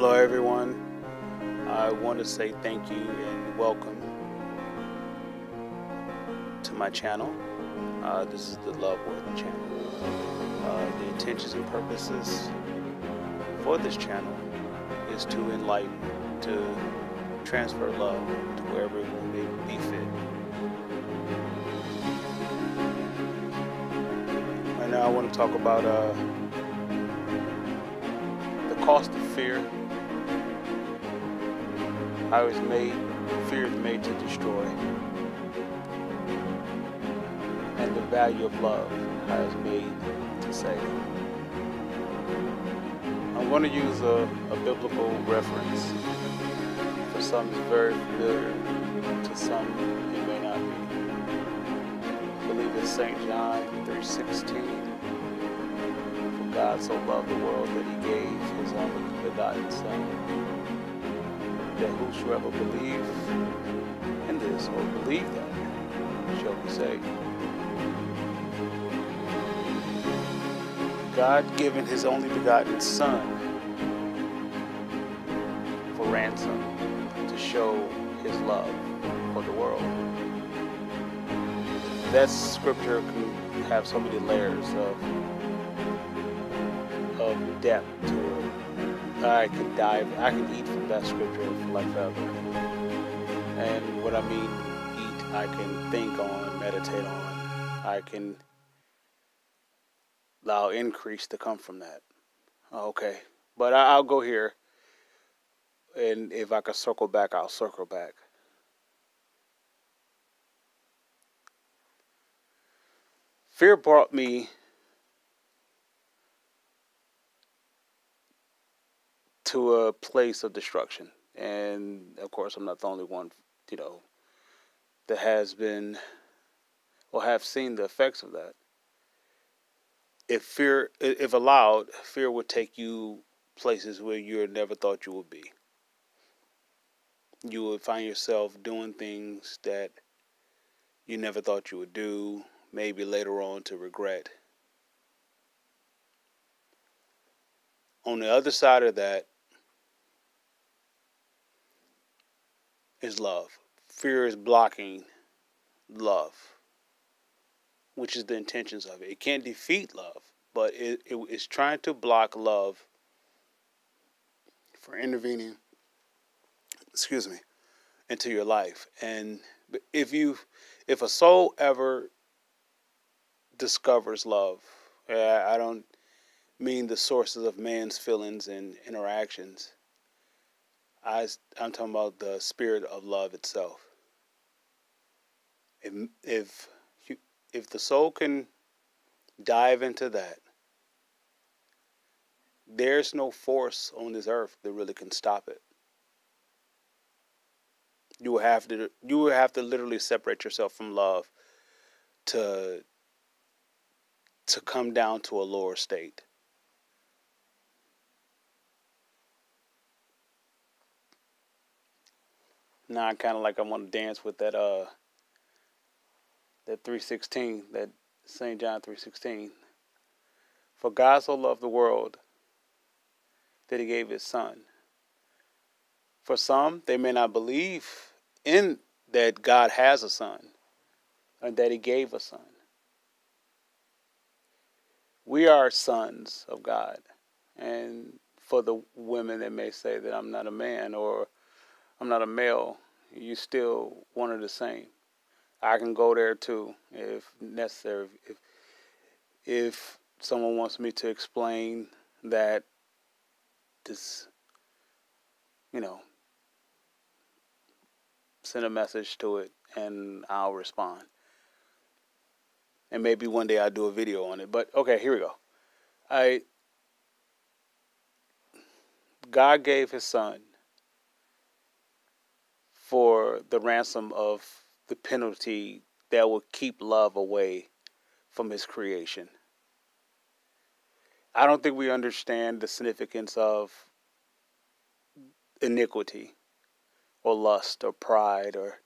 Hello, everyone. I want to say thank you and welcome to my channel. This is the Love Worth channel. The intentions and purposes for this channel is to enlighten, to transfer love to wherever it may be fit. Right now, I want to talk about the cost of fear. How it's made, fear is made to destroy, and the value of love, how it's made to save. I'm going to use a biblical reference. For some, it's very familiar. To some, it may not be. I believe it's St. John 3:16. For God so loved the world that He gave His only begotten Son, that whosoever believe in this or believe that shall be saved. God giving His only begotten Son for ransom to show His love for the world. That scripture can have so many layers of depth to it. I can eat from that scripture like forever. And what I mean eat, I can think on, meditate on. I can allow increase to come from that. Okay. But I'll go here. And if I could circle back, I'll circle back. Fear brought me to a place of destruction. And of course, I'm not the only one, that has been or have seen the effects of that. If allowed, fear would take you places where you never thought you would be. You would find yourself doing things that you never thought you would do, maybe later on to regret. On the other side of that is love. Fear is blocking love, which is the intentions of it. It can't defeat love, but it's trying to block love for intervening, into your life. And if a soul ever discovers love, I don't mean the sources of man's feelings and interactions. I'm talking about the spirit of love itself. If the soul can dive into that, there's no force on this earth that really can stop it. You will have to literally separate yourself from love to come down to a lower state. Now I kind of like I want to dance with that 3:16, that St. John 3:16. For God so loved the world that He gave His Son. For some, they may not believe in that God has a son and that He gave a son. We are sons of God. And for the women that may say that I'm not a man or I'm not a male, you still one of the same. I can go there too if necessary. If someone wants me to explain that this, send a message to it and I'll respond. And maybe one day I'll do a video on it. But okay, here we go. God gave His Son for the ransom of the penalty that will keep love away from His creation. I don't think we understand the significance of iniquity or lust or pride or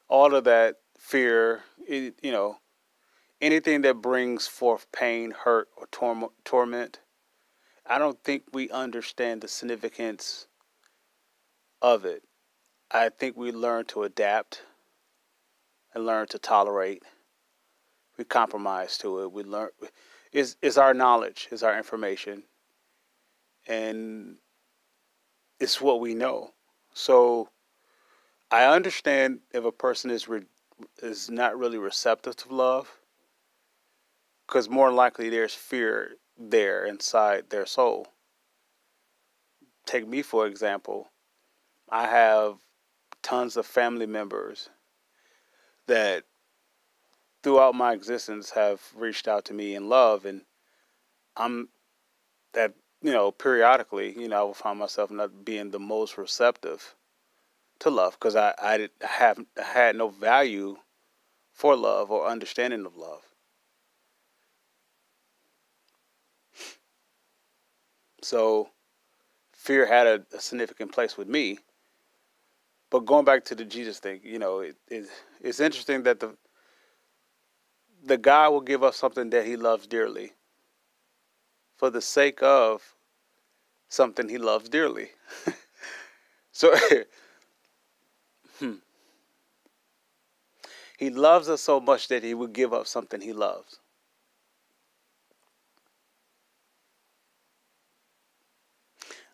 all of that fear, anything that brings forth pain, hurt, or torment. I don't think we understand the significance of it. I think we learn to adapt and learn to tolerate. We compromise to it. We learn is our knowledge, is our information, and it's what we know. So I understand if a person is not really receptive to love, because more likely there's fear there inside their soul. Take me for example. I have tons of family members that throughout my existence have reached out to me in love, and I'm that periodically I will find myself not being the most receptive to love because have had no value for love or understanding of love. So fear had a significant place with me. But going back to the Jesus thing, it's interesting that the guy will give up something that he loves dearly for the sake of something he loves dearly. So he loves us so much that he would give up something he loves.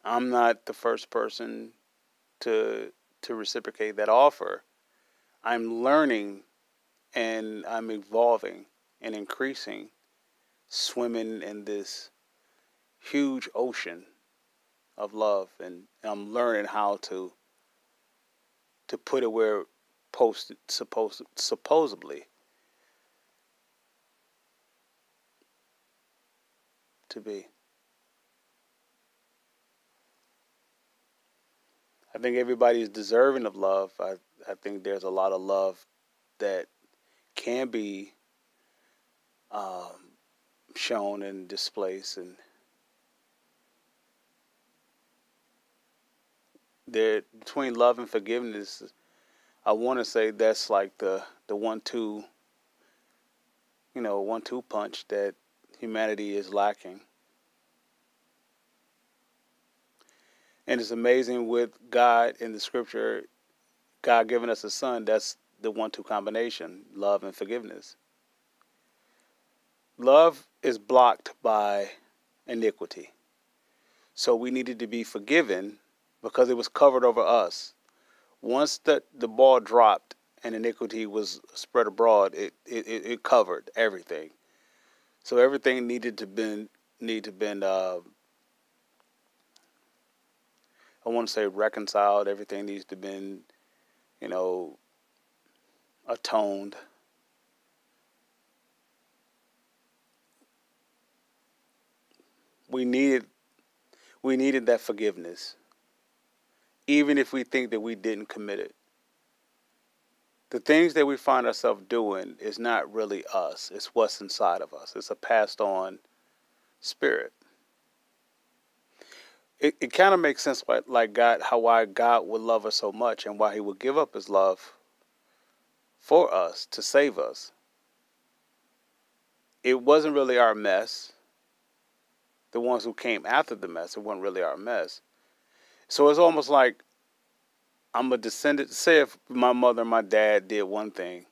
I'm not the first person to reciprocate that offer. I'm learning and I'm evolving and increasing, swimming in this huge ocean of love, and I'm learning how to put it where supposedly to be. I think everybody is deserving of love. I think there's a lot of love that can be shown and displaced, and there between love and forgiveness, I want to say that's like the 1-2 punch that humanity is lacking. And it's amazing with God in the scripture, God giving us a son, that's the 1-2 combination, love and forgiveness. Love is blocked by iniquity. So we needed to be forgiven because it was covered over us. Once the ball dropped and iniquity was spread abroad, it covered everything. So everything needed to been I want to say reconciled. Everything needs to been atoned. We needed that forgiveness, even if we think that we didn't commit it. The things that we find ourselves doing is not really us. It's what's inside of us. It's a passed on spirit. It kind of makes sense why God would love us so much and why he would give up his love for us to save us. It wasn't really our mess. The ones who came after the mess, it wasn't really our mess. So it's almost like I'm a descendant. Say if my mother and my dad did one thing,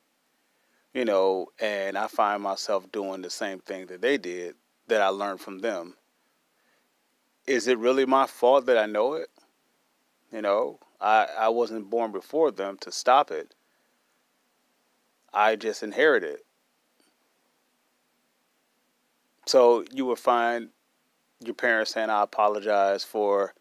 and I find myself doing the same thing that they did, that I learned from them. Is it really my fault that I know it? I wasn't born before them to stop it. I just inherited it. So you would find your parents saying, I apologize for,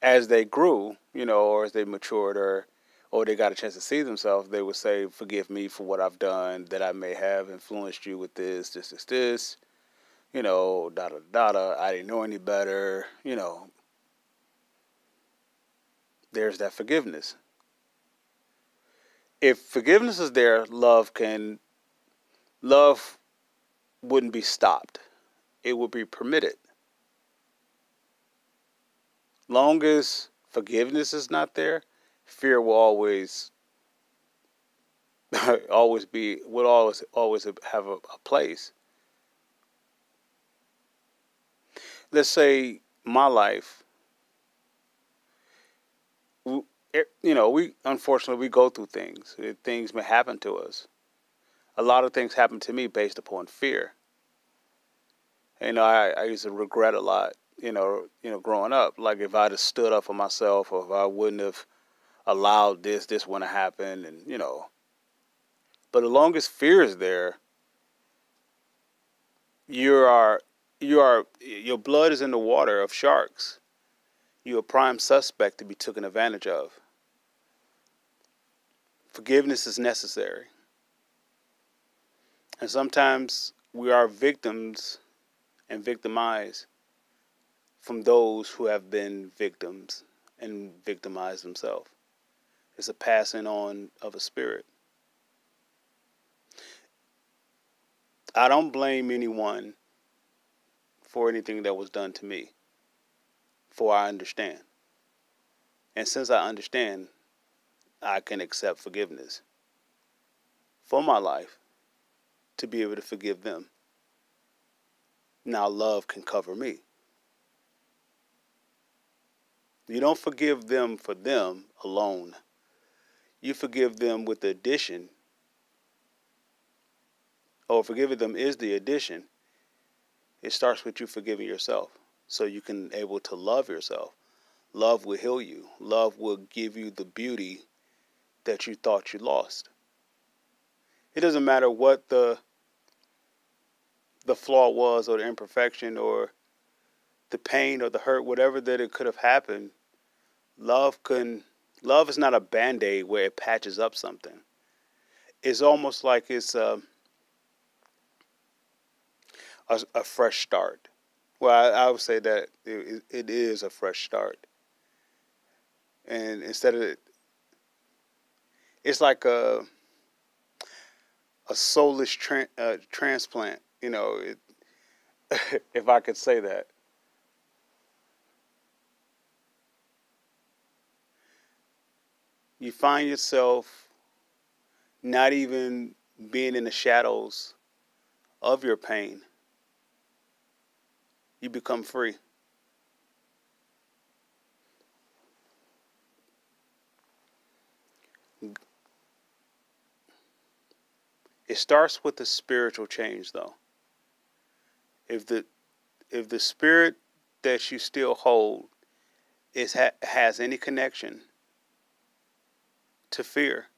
as they grew, or as they matured, or they got a chance to see themselves, they would say, forgive me for what I've done, that I may have influenced you with this, I didn't know any better, There's that forgiveness. If forgiveness is there, love wouldn't be stopped. It would be permitted. Long as forgiveness is not there, fear will always always have a place. Let's say my life, we unfortunately we go through things. Things may happen to us. A lot of things happen to me based upon fear. I used to regret a lot. Growing up, like if I'd have stood up for myself, or if I wouldn't have allowed this wouldn't have happened, and. But as long as fear is there, you are, your blood is in the water of sharks. You're a prime suspect to be taken advantage of. Forgiveness is necessary. And sometimes we are victims and victimized from those who have been victims and victimized themselves. It's a passing on of a spirit. I don't blame anyone for anything that was done to me, for I understand. And since I understand, I can accept forgiveness for my life to be able to forgive them. Now love can cover me. You don't forgive them for them alone. You forgive them with the addition, or forgiving them is the addition. It starts with you forgiving yourself so you can able to love yourself. Love will heal you. Love will give you the beauty that you thought you lost. It doesn't matter what the flaw was, or the imperfection, or the pain, or the hurt, whatever that it could have happened. Love is not a Band-Aid where it patches up something. It's almost like it's a fresh start. Well, I would say that it is a fresh start. And instead of it's like a soulless transplant, if I could say that. You find yourself not even being in the shadows of your pain. You become free. It starts with the spiritual change, though. If the spirit that you still hold has any connection to fear,